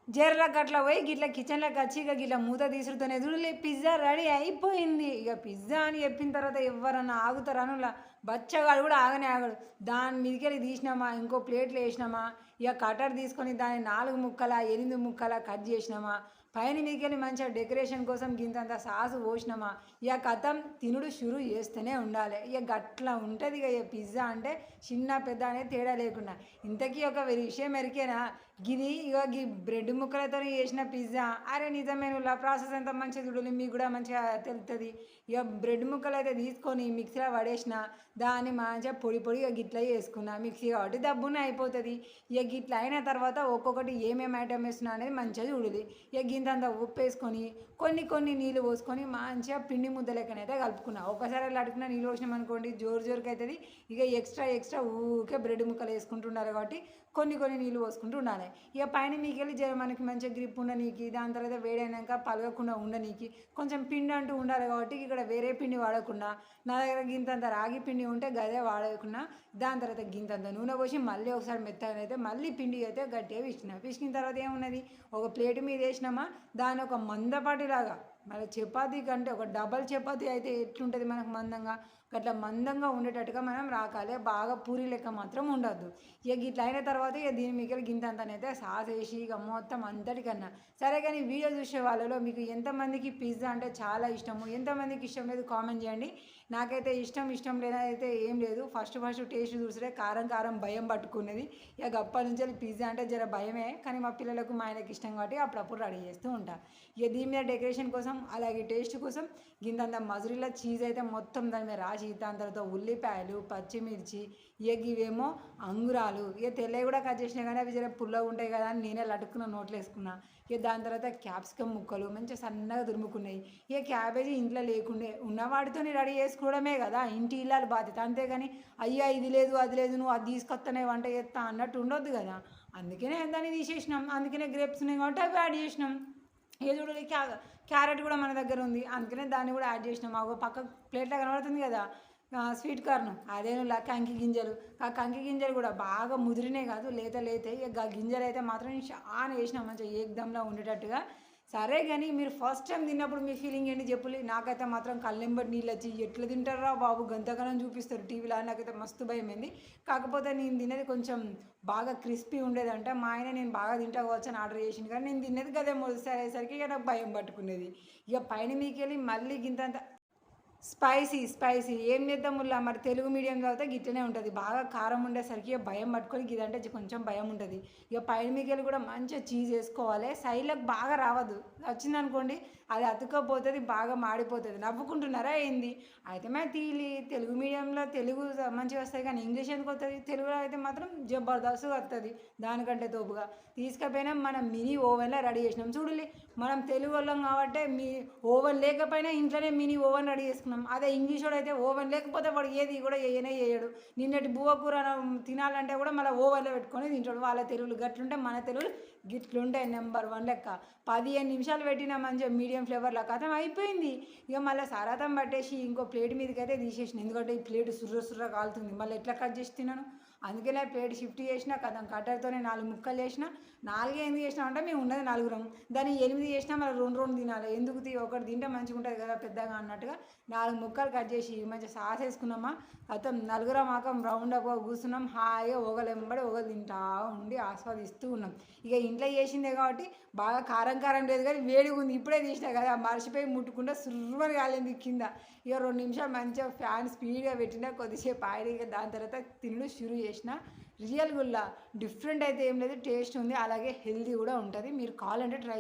జర్రకు అట్లా పోయి గిట్ల కిచెన్లోకి వచ్చి ఇక గిట్ల మూత తీసుడుతోనే చూడలే పిజ్జా రెడీ అయిపోయింది. ఇక పిజ్జా అని చెప్పిన తర్వాత ఎవరన్నా ఆగుతారను బచ్చగాడు కూడా ఆగనే ఆగడు. దాని మీదకెళ్ళి తీసినామా, ఇంకో ప్లేట్లు వేసినామా, ఇక కటర్ తీసుకొని దాన్ని 4 ముక్కల 8 ముక్కల కట్ చేసినామా, పైన మీదకెళ్ళి మంచిగా డెకరేషన్ కోసం గింతంత సాసు పోసినామా, ఇక కథం తినుడు షురు చేస్తూనే ఉండాలి. ఇక గట్లా ఉంటుంది ఇక పిజ్జా అంటే చిన్న పెద్ద అనేది తేడా లేకుండా. ఇంతకీ ఒక విషయం ఎరికేనా, గిది ఇక గీ బ్రెడ్ ముక్కలతో చేసిన పిజ్జా. అరే నిజమే, నువ్వు ప్రాసెస్ ఎంత మంచిగా చూడాలి, మీకు కూడా మంచిగా తెలుస్తుంది. ఇక బ్రెడ్ ముక్కలు అయితే తీసుకొని మిక్సీలో పడేసిన, దాన్ని మంచిగా పొడి పొడిగా గిట్ల వేసుకున్నా. మిక్సీ కాబట్టి దబ్బునే అయిపోతుంది. ఇక గిట్ల అయిన తర్వాత ఒక్కొక్కటి ఏమేమి ఐటమ్ వేస్తున్నా అనేది మంచిగా చూడాలి. ఇక గింతంత ఉప్పు వేసుకొని కొన్ని నీళ్ళు పోసుకొని మంచిగా పిండి ముద్ద లెక్కనైతే కలుపుకున్నా. ఒకసారి అలా అడుగుతున్నా నీళ్ళు పోసినాం అనుకోండి జోరుకి అవుతుంది. ఇక ఎక్స్ట్రా ఊకే బ్రెడ్ ముక్కలు వేసుకుంటూ ఉండాలి కాబట్టి కొన్ని నీళ్ళు పోసుకుంటూ ఉండాలి. ఇక పైన మీకు వెళ్ళి మనకి మంచిగా గ్రిప్ ఉండనీకి, దాని తర్వాత వేడైనాక పలగకుండా ఉండనీకి కొంచెం పిండి అంటూ ఉండాలి కాబట్టి ఇక్కడ వేరే పిండి వాడకుండా నా దగ్గర గింతంత రాగి పిండి ఉంటే గదే వాడకుండా దాని తర్వాత గింతంత నూనె పోసి మళ్ళీ ఒకసారి మెత్తగా అయితే మళ్ళీ పిండి అయితే గట్టిగా పిసికిన తర్వాత ఏమున్నది, ఒక ప్లేట్ మీద వేసినామా, దాని ఒక మందపాటిలాగా మళ్ళీ చపాతీ కంటే ఒక డబల్ చపాతీ అయితే ఎట్లుంటుంది మనకు మందంగా, అట్లా మందంగా ఉండేటట్టుగా మనం రాకాలి. బాగా పూరి లెక్క మాత్రం ఉండద్దు. ఇక ఇట్లా అయిన తర్వాత ఇక దీని మీకు గింతంతనైతే సాస్ వేసి ఇక మొత్తం అంతటికన్నా సరే. కానీ వీడియో చూసే వాళ్ళలో మీకు ఎంతమందికి పిజ్జా అంటే చాలా ఇష్టము, ఎంతమందికి ఇష్టం లేదు కామెంట్ చేయండి. నాకైతే ఇష్టం లేదైతే ఏం లేదు. ఫస్ట్ టేస్ట్ చూసితే కారం భయం పట్టుకునేది. ఇక అప్పటి నుంచి పిజ్జా అంటే జర భయమే, కానీ మా పిల్లలకు మా ఆయనకి ఇష్టం కాబట్టి అప్పుడప్పుడు రెడీ చేస్తూ ఉంటా. ఇక దీని మీద డెకరేషన్ కోసం అలాగే టేస్ట్ కోసం గింతంత మజురిలో చీజ్ అయితే మొత్తం దాని మీద రాసి, దాని తర్వాత ఉల్లిపాయలు, పచ్చిమిర్చి, ఇక ఇవేమో అంగురాలు, ఇక తెల్లవి కూడా కట్ చేసినా కానీ అవి జర పుల్లగా ఉంటాయి కదా అని నేనే లటుక్కున్న నోట్లు వేసుకున్నా. ఇక దాని తర్వాత క్యాప్సికమ్ ముక్కలు మంచిగా సన్నగా తురుముకున్నాయి. ఇక క్యాబేజీ ఇంట్లో లేకుండే ఉన్నవాడితో రెడీ చేసుకోవడమే కదా ఇంటి ఇల్లాలి బాధ్యత. అంతేగాని అయ్యా ఇది లేదు అది లేదు నువ్వు అది తీసుకొస్తానే వంట చేస్తా అన్నట్టు ఉండొద్దు కదా. అందుకనే దాన్ని తీసేసినాం. అందుకనే గ్రేప్స్ ఉన్నాయి కాబట్టి అవి యాడ్ చేసినాం. ఇక చూడాలి క్యారెట్ కూడా మన దగ్గర ఉంది, అందుకనే దాన్ని కూడా యాడ్ చేసినాం. ఒక పక్క ప్లేట్లో కనబడుతుంది కదా స్వీట్ కార్న్, అదేను కంకి గింజలు. ఆ కంకి గింజలు కూడా బాగా ముదిరినే కాదు లేత ఇక గింజలు అయితే మాత్రం చాలా వేసినాం మంచిగా ఏకదంలా ఉండేటట్టుగా. సరే కానీ మీరు ఫస్ట్ టైం తిన్నప్పుడు మీ ఫీలింగ్ ఏంటి చెప్పులి. నాకైతే మాత్రం కళ్ళెంబడి నీళ్ళు వచ్చి ఎట్లా తింటారా బాబు గంతగానం చూపిస్తారు టీవీలో, నాకైతే మస్తు భయమైంది. కాకపోతే నేను తినేది కొంచెం బాగా క్రిస్పీ ఉండేదంట. మా ఆయన నేను బాగా తింటా కావచ్చు అని ఆర్డర్ చేసింది, కానీ నేను తినేది కదే మొదటిసారి అయ్యేసరికి ఇక నాకు భయం పట్టుకునేది. ఇక పైన మీకు వెళ్ళి మళ్ళీ గింతంత స్పైసీ ఏం చేద్దాం ముల్లా, మరి తెలుగు మీడియం చదివితే గిట్టనే ఉంటుంది. బాగా కారం ఉండేసరికి భయం పట్టుకొని ఇదంటే కొంచెం భయం ఉంటుంది. ఇక పైన మీకెళ్ళి కూడా మంచిగా చీజ్ వేసుకోవాలి. సైడ్లకు బాగా రావద్దు, వచ్చిందనుకోండి అది అతుక్కపోతుంది, బాగా మాడిపోతుంది. నవ్వుకుంటున్నారా ఏంది? అయితే తెలుగు మీడియంలో తెలుగు మంచిగా వస్తాయి కానీ ఇంగ్లీష్ ఎందుకు వస్తుంది? తెలుగులో అయితే మాత్రం జబర్దస్త్గా వస్తుంది దానికంటే తోపుగా. తీసుకపోయినా మనం మినీ ఓవెన్లో రెడీ చేసినాం చూడాలి. మనం తెలుగు వాళ్ళం కాబట్టి ఓవెన్ లేకపోయినా ఇంట్లోనే మినీ ఓవెన్ రెడీ చేసుకున్నాం. అదే ఇంగ్లీష్ వాడు అయితే ఓవెన్ లేకపోతే వాడు ఏది కూడా చేయడు. నిన్నటి బువ్వ కూర తినాలంటే కూడా మళ్ళీ ఓవెన్లో పెట్టుకొని తింటాడు. వాళ్ళ తెలుగులు గట్లుంటే మన తెలుగులు గిట్లుంటాయి నెంబర్ 1 లెక్క. 15 నిమిషాలు పెట్టినా మంచిగా మీడియం ఫ్లేవర్లో కథం అయిపోయింది. ఇక మళ్ళీ సరాతం పట్టేసి ఇంకో ప్లేట్ మీదకి అయితే తీసేసిన, ఎందుకంటే ఈ ప్లేట్ సుర్ర కాలుతుంది, మళ్ళీ ఎట్లా కట్ చేసి తిన్నాను. అందుకనే ప్లేట్ షిఫ్ట్ చేసిన, కథం కట్టర్తోనే 4 ముక్కలు చేసిన. 4 ఎందుకు చేసినా అంటే మేము ఉన్నది 4, దాన్ని 8 చేసినా మళ్ళీ 2 తినాలి. ఎందుకు ఒకటి తింటే మంచిగా ఉంటుంది కదా పెద్దగా అన్నట్టుగా 4 ముక్కలు కట్ చేసి మంచిగా సాస్ వేసుకున్నామా. కథం 4 మాకం రౌండ్ అప్ కూర్చున్నాం. హాయిగా ఒకలెంబడి ఒకరు తింటా ఉండి ఆస్వాదిస్తూ ఉన్నాం. ఇక ఇంట్లో చేసిందే కాబట్టి బాగా కారం లేదు కానీ వేడిగా ఉంది. ఇప్పుడే తీసినా కదా మర్చిపోయి ముట్టుకుంటే సుర్రని కాలింది కింద. ఇక 2 నిమిషాలు మంచిగా ఫ్యాన్ స్పీడ్గా పెట్టినా కొద్దిసేపు ఆడి ఇక దాని తర్వాత తినడం షురూ చేసిన. రియల్ గుల్లా డిఫరెంట్ అయితే ఏం లేదు, టేస్ట్ ఉంది, అలాగే హెల్తీ కూడా ఉంటుంది. మీరు కావాలంటే ట్రై